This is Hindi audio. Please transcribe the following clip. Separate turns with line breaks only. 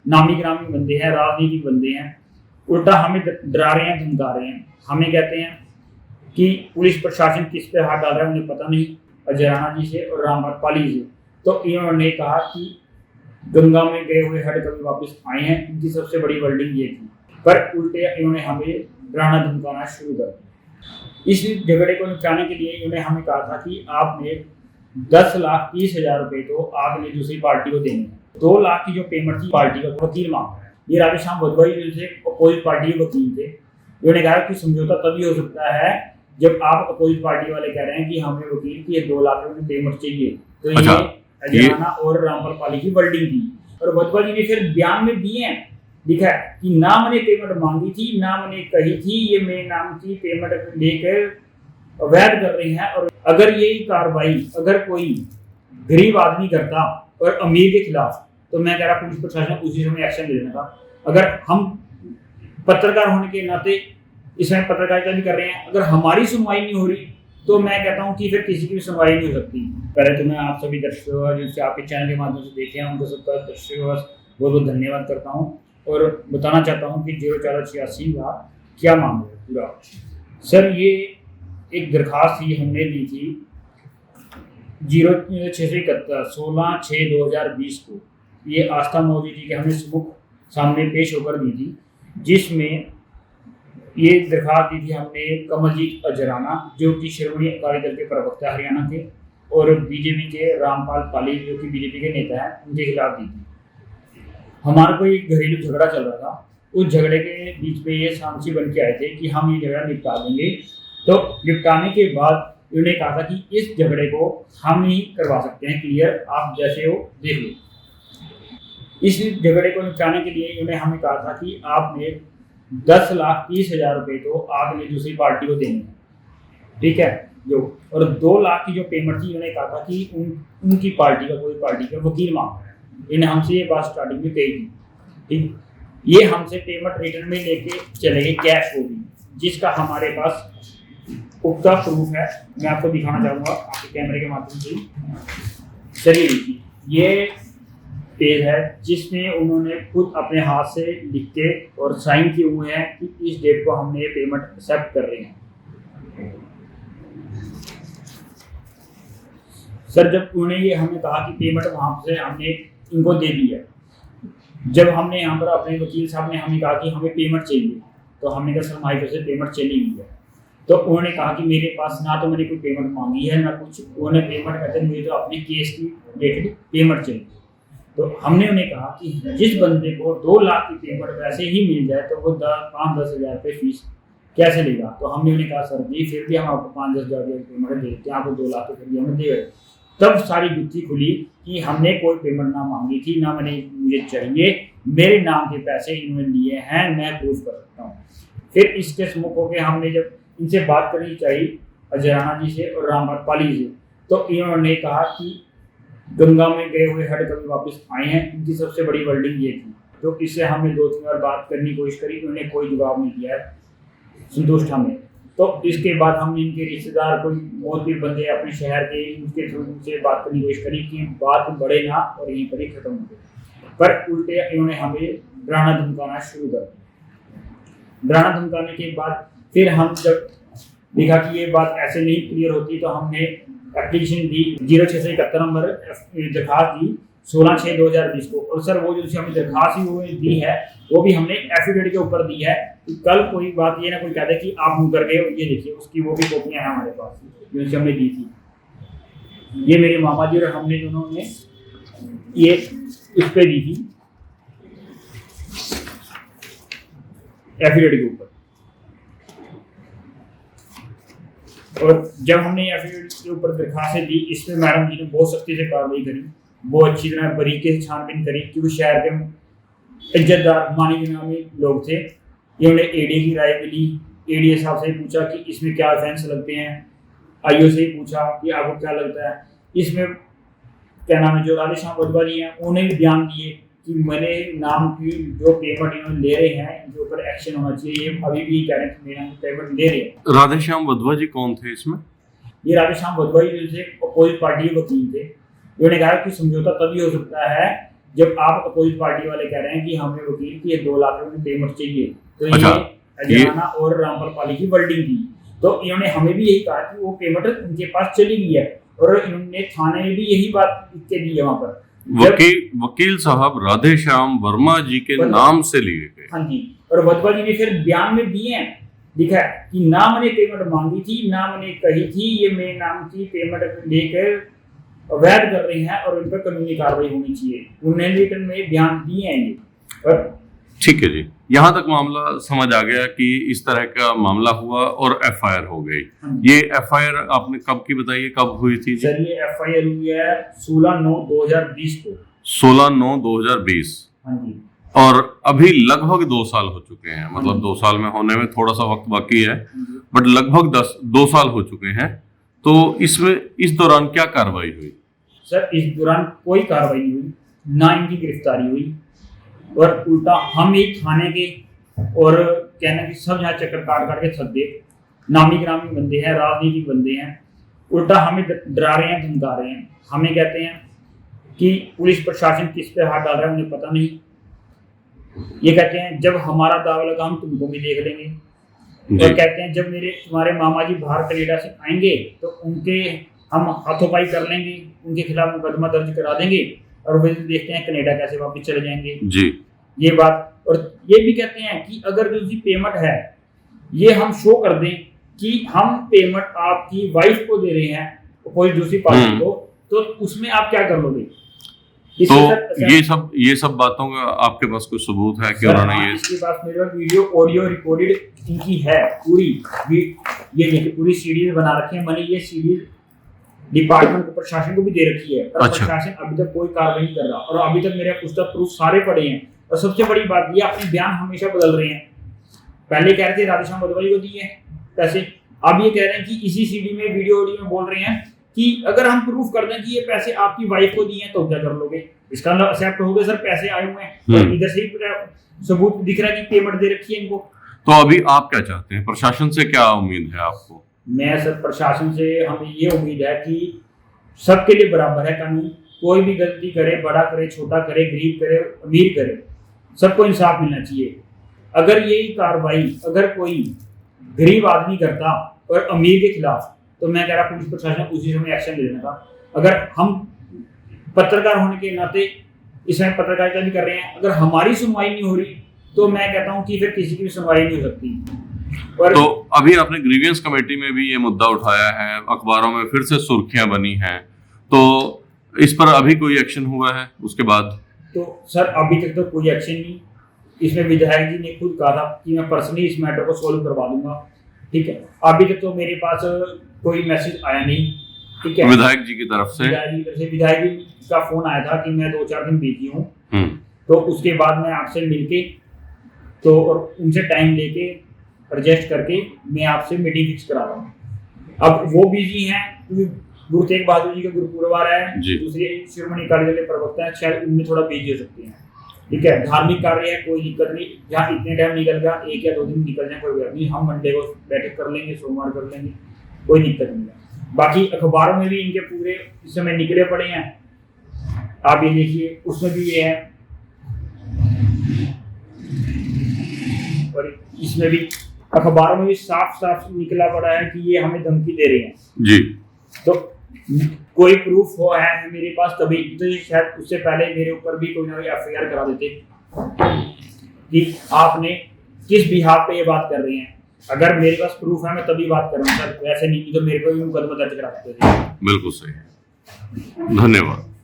नामी गिरामी बंदे हैं, राजनीतिक बंदे हैं, उल्टा हमें डरा रहे हैं, धमका रहे हैं। हमें कहते हैं कि पुलिस प्रशासन किस पे हाथ डाल रहा है उन्हें पता नहीं, अजराना जी से और रामपाल पाली से। तो इन्होंने कहा कि गंगा में गए हुए हड कभी वापस आए हैं, इनकी सबसे बड़ी वर्डिंग ये थी। पर उल्टे इन्होंने हमें डराना धमकाना शुरू कर दिया। इस झगड़े को निपटाने के लिए इन्होंने हमें कहा था कि आपने 10,30,000 रुपए तो आपने दूसरी पार्टी को देने हैं। 2 लाख की जो पेमेंट थी पार्टी का वकील मांग रहा है। ये राधेश्याम वधवा जी से अपोजिट पार्टी के वकील थे। इन्होंने कहा कि समझौता तभी हो सकता है जब आप अपोजिट पार्टी वाले कह रहे हैं कि हमें वकील की 2 लाख रुपए की पेमेंट चाहिए। तो ये अजराना और रामपाल पाली की वर्डिंग थी। और वधवा जी ने फिर बयान में दिए हैं, लिखा है कि ना मैंने पेमेंट मांगी थी, ना मैंने कही थी, ये मेरे नाम की पेमेंट लेकर अवैध कर रहे हैं। और अगर यही कार्रवाई अगर कोई गरीब आदमी करता और अमीर के खिलाफ, तो मैं कह रहा पुलिस प्रशासन उसी समय एक्शन ले लेना था। अगर हम पत्रकार होने के नाते इस समय पत्रकारिता भी कर रहे हैं, अगर हमारी सुनवाई नहीं हो रही तो मैं कहता हूँ कि फिर किसी की भी सुनवाई नहीं हो सकती। पहले तो मैं आप सभी दर्शकों जिनसे आपके चैनल के माध्यम से देखे हैं उनको सबका दर्शकों बहुत बहुत धन्यवाद करता हूँ और बताना चाहता हूँ कि 0486 का क्या मामला है पूरा। सर ये एक दरख्वास्त थी, हमने दी थी 0671 16/6/2020 को। ये आस्था मोदी जी के हमने सम्मुख सामने पेश होकर दी थी, जिसमें ये दरख्वास्त दी थी हमने कमलजीत अजराना जो कि श्रोमणी अकाली दल के प्रवक्ता हरियाणा के और बीजेपी के रामपाल पाली जो कि बीजेपी के नेता हैं, उनके खिलाफ दी थी। हमारा कोई घरेलू झगड़ा चल रहा था, उस झगड़े के बीच पे ये सामसी बन के आए थे कि हम ये झगड़ा निपटा देंगे। तो निपटाने के बाद उन्होंने कहा था कि इस झगड़े को हम ही करवा सकते हैं क्लियर, आप जैसे हो देख लो। इस झगड़े को निपटाने के लिए उन्होंने हमें कहा था कि आपने 10,30,000 रुपए तो आपने दूसरी पार्टी को देने हैं, ठीक है जो, और 2 लाख की जो पेमेंट थी उन्होंने कहा था कि उनकी पार्टी का कोई पार्टी का वकील मांग रहा है। इन्हें हमसे ये बात स्टार्टिंग में कही थी, ठीक। ये हमसे पेमेंट रिटर्न में लेके चले गए कैश होगी, जिसका हमारे पास पुख्ता प्रूफ है। मैं आपको दिखाना चाहूँगा आपके कैमरे के माध्यम से। चलिए देखिए, ये पेज है जिसमें उन्होंने खुद अपने हाथ से लिख के और साइन किए हुए हैं कि इस डेट को हमने ये पेमेंट एक्सेप्ट कर रहे हैं। सर जब उन्होंने ये हमें कहा कि पेमेंट वहाँ से हमने इनको दे दी है, जब हमने यहाँ पर अपने वकील साहब ने हमें कहा कि हमें पेमेंट चाहिए, तो हमने कहा सर हमारी तरफ से पेमेंट चली हुई है। तो उन्होंने कहा कि मेरे पास ना तो मैंने कोई पेमेंट मांगी है ना कुछ, उन्होंने पेमेंट कहते मुझे तो अपने केस की रिलेटेड पेमेंट चाहिए। तो हमने उन्हें कहा कि जिस बंदे को 2 लाख की पेमेंट वैसे ही मिल जाए तो वो 5-10 हज़ार रुपये फीस कैसे लेगा। तो हमने उन्हें कहा सर जी फिर भी हम आपको 5-10 हज़ार रुपये पेमेंट दे देते हैं, आपको 2 लाख तो फिर भी हमें दे। तब सारी गुत्थी खुली कि हमने कोई पेमेंट ना मांगी थी, ना मैंने मुझे चाहिए, मेरे नाम के पैसे इन्होंने लिए हैं, मैं प्रूफ कर सकता हूँ। फिर इसके सम्मुख होकर हमने जब इनसे बात करनी चाहिए अजराना जी से और रामपाल पाली से, तो इन्होंने कहा कि गंगा में गए हुए हड कभी वापस आए हैं, इनकी सबसे बड़ी वर्डिंग ये थी। तो इससे हमने 2-3 बार बात करने की कोशिश करी, उन्होंने कोई जवाब नहीं दिया है संतुष्ट हमें। तो इसके बाद हमने इनके रिश्तेदार कोई बहुत भी बंदे अपने शहर के उनके थ्रू उनसे बात करने की कोशिश करी कि बात बढ़े ना और यहीं पर ही खत्म हो गई। पर उल्टे इन्होंने हमें डराना धमकाना शुरू कर दिया। डराना धमकाने के बाद फिर हम जब देखा कि ये बात ऐसे नहीं क्लियर होती, तो हमने एप्लीकेशन दी 0671 नंबर दरखास्त दी 16/6/2020 को। और सर वो जो हमें दरखास्त ही दी है वो भी हमने एफिडेविट के ऊपर दी है। कल कोई बात ये ना कोई कहते कि आप मुँह कर गए, ये देखिए उसकी वो भी कॉपियाँ हैं हमारे पास जो हमने दी थी। ये मेरे मामा जी और हमने दोनों ने ये उस पर दी थी एफिडेविट के ऊपर। और जब हमने एफिडेविट के ऊपर दरखास्त दी, इसमें मैडम जी ने बहुत सख्ती से कार्रवाई करी, बहुत अच्छी तरह बारीकी से छानबीन करी, क्योंकि शहर के इज्जतदार मानी गिरामी लोग थे। इन्होंने एडीए की राय मिली, एडीए साहब से पूछा कि इसमें क्या ऑफेंस लगते हैं, आईओ से ही पूछा कि आपको क्या लगता है इसमें, क्या नाम है जो राधेश्याम वधवा जी हैं उन्हें भी बयान दिए कि मेरे नाम की जो पेमेंट इन्होंने ले रहे हैं इनके ऊपर एक्शन होना चाहिए। ये अभी भी कह रहे हैं कि मेरे नाम की पेमेंट ले रहे हैं।
राधेश्याम वधवा जी कौन थे इसमें?
ये राधेश्याम वधवा जी से अपोजिट पार्टी के वकील थे। उन्होंने कहा कि समझौता तभी हो सकता है जब आप अपोजिट पार्टी वाले कह रहे हैं कि हमें वकील की 2 लाख रुपए पेमेंट चाहिए, तो
अच्छा,
ये अजराना और रामपाल पाली की वर्डिंग थी। तो इन्होंने हमें भी यही कहा कि वो पेमेंट उनके पास चली गई है, और इन्होंने थाने में भी यही बात लिख के दी है वहां पर।
वकील साहब राधे श्याम वर्मा जी के नाम से लिए गए।
हाँ जी, और वधवा जी ने फिर बयान में दिए हैं, लिखा है कि ना मैंने पेमेंट मांगी थी, ना मैंने कही थी, ये मेरे नाम की पेमेंट लेकर अवैध कर रहे हैं और उन पर कानूनी कार्रवाई होनी चाहिए। उन्होंने रिटर्न में बयान दिए हैं ये। और
ठीक है जी, यहाँ तक मामला समझ आ गया कि इस तरह का मामला हुआ और एफआईआर हो गई। ये एफआईआर आपने कब की बताइए, कब हुई थी?
सर ये एफआईआर हुई है 16/9/2020 को।
16/9/2020।
हाँ जी।
और अभी लगभग 2 साल हो चुके हैं, मतलब 2 साल में होने में थोड़ा सा वक्त बाकी है, बट लगभग 2 साल हो चुके हैं। तो इसमें इस दौरान क्या कार्रवाई हुई?
सर इस दौरान कोई कार्रवाई नहीं हुई, ना इनकी गिरफ्तारी हुई, और उल्टा हम ही थाने के और कहना कि सब यहाँ चक्कर काट काट के थक गए। नामी ग्रामी बंदे हैं, राजनीतिक बंदे हैं, उल्टा हमें डरा रहे हैं, धमका रहे हैं। हमें कहते हैं कि पुलिस प्रशासन किस पे हाथ डाल रहा है उन्हें पता नहीं। ये कहते हैं जब हमारा दावा लगा हम तुमको भी देख लेंगे, और कहते हैं जब तुम्हारे मामा जी बाहर कनाडा से आएंगे तो उनके हम हाथों-पाई कर लेंगे, उनके खिलाफ मुकदमा दर्ज करा देंगे, और वे देखते हैं कनाडा कैसे वापस चले जाएंगे
जी।
ये बात। और ये भी कहते हैं कि अगर जो उसकी पेमेंट है ये हम शो कर दें कि हम पेमेंट आपकी वाइफ को दे रहे हैं कोई दूसरी पार्टी को, तो उसमें आप क्या कर लोगे?
तो ये सब बातों का आपके पास कोई सबूत है कि उन्होंने ये?
इसके पास मेरे पास वीडियो ऑडियो रिकॉर्डेड इनकी है पूरी। ये देखिए पूरी सीरीज बना रखी है मैंने, ये सीरीज डिपार्टमेंट को, प्रशासन को भी दे रखी है, पर
अच्छा।
प्रशासन अभी तक कोई कार्रवाई नहीं कर रहा, और अभी तक मेरे पुस्तक प्रूफ सारे पड़े हैं। और सबसे बड़ी बात ये अपने बयान हमेशा बदल रहे हैं। पहले कह रहे थे राधे श्याम वधवा जी को दिए पैसे, अब ये कह रहे हैं कि इसी सीडी में वीडियो ऑडियो में बोल रहे हैं कि अगर हम प्रूफ कर दें कि ये पैसे आपकी वाइफ को दिए हैं तो क्या कर लोगे? इसका मतलब एक्सेप्ट हो गया सर, पैसे आए हुए हैं, और इधर से ही सबूत दिख रहा है कि पेमेंट दे रखी है इनको।
तो अभी आप क्या चाहते हैं? प्रशासन से क्या उम्मीद है आपको?
मैं सर प्रशासन से हमें ये उम्मीद है कि सबके लिए बराबर है कानून। कोई भी गलती करे, बड़ा करे, छोटा करे, गरीब करे, अमीर करे, सबको इंसाफ मिलना चाहिए। अगर यही कार्रवाई अगर कोई गरीब आदमी करता और अमीर के खिलाफ, तो मैं कह रहा पुलिस प्रशासन उसी समय एक्शन ले लेना था। अगर हम पत्रकार होने के नाते इस समय पत्रकारिता भी कर रहे हैं, अगर हमारी सुनवाई नहीं हो रही तो मैं कहता हूँ कि फिर किसी की भी सुनवाई नहीं हो सकती।
तो अभी आपने ग्रीवियंस कमेटी में भी ये मुद्दा उठाया है, अखबारों में फिर से सुर्खियां बनी हैं, तो इस पर अभी कोई एक्शन हुआ है उसके बाद?
तो सर अभी तक तो कोई एक्शन नहीं। इसमें विधायक जी ने खुद कहा था कि मैं पर्सनली इस मैटर को सॉल्व करवा दूंगा, ठीक है। अभी तक तो मेरे पास कोई मैसेज आया नहीं, ठीक है।
विधायक जी की तरफ से
विधायक जी का फोन आया था कि मैं 2-4 दिन बिजी हूँ, तो उसके बाद मैं आपसे मिलके तो और उनसे टाइम लेके एडजस्ट करके मैं आपसे मीटिंग फिक्स करा रहा हूँ। अब वो बिजी हैं क्योंकि गुरु तेग बहादुर जी का गुरुपुरब आ रहा है, दूसरे शिरोमणि अकाली दल के प्रवक्ता है, शायद उनमें थोड़ा बिजी हो सकते हैं, ठीक है। धार्मिक कार्य है, कोई दिक्कत नहीं, जहाँ इतने टाइम निकल गया 1 या 2 दिन निकल जाए कोई बात नहीं, हम मंडे को बैठक कर लेंगे, सोमवार कर लेंगे, कोई दिक्कत नहीं है। बाकी अखबारों में भी इनके पूरे इस समय निकले पड़े हैं, आप ये देखिए उसमें भी ये है, और इसमें भी अखबारों में भी साफ साफ निकला पड़ा है कि ये हमें धमकी दे रहे हैं
जी।
तो कोई प्रूफ हो है मेरे पास तभी, तो शायद उससे पहले मेरे ऊपर भी कोई ना कोई एफआईआर करा देते कि आपने किस बिहाफ पे ये बात कर रहे हैं। अगर मेरे पास प्रूफ है मैं तभी बात कर रहा हूँ सर, वैसे नहीं तो मेरे को भी मुकदमा दर्ज करा सकते थे।
बिल्कुल सही, धन्यवाद।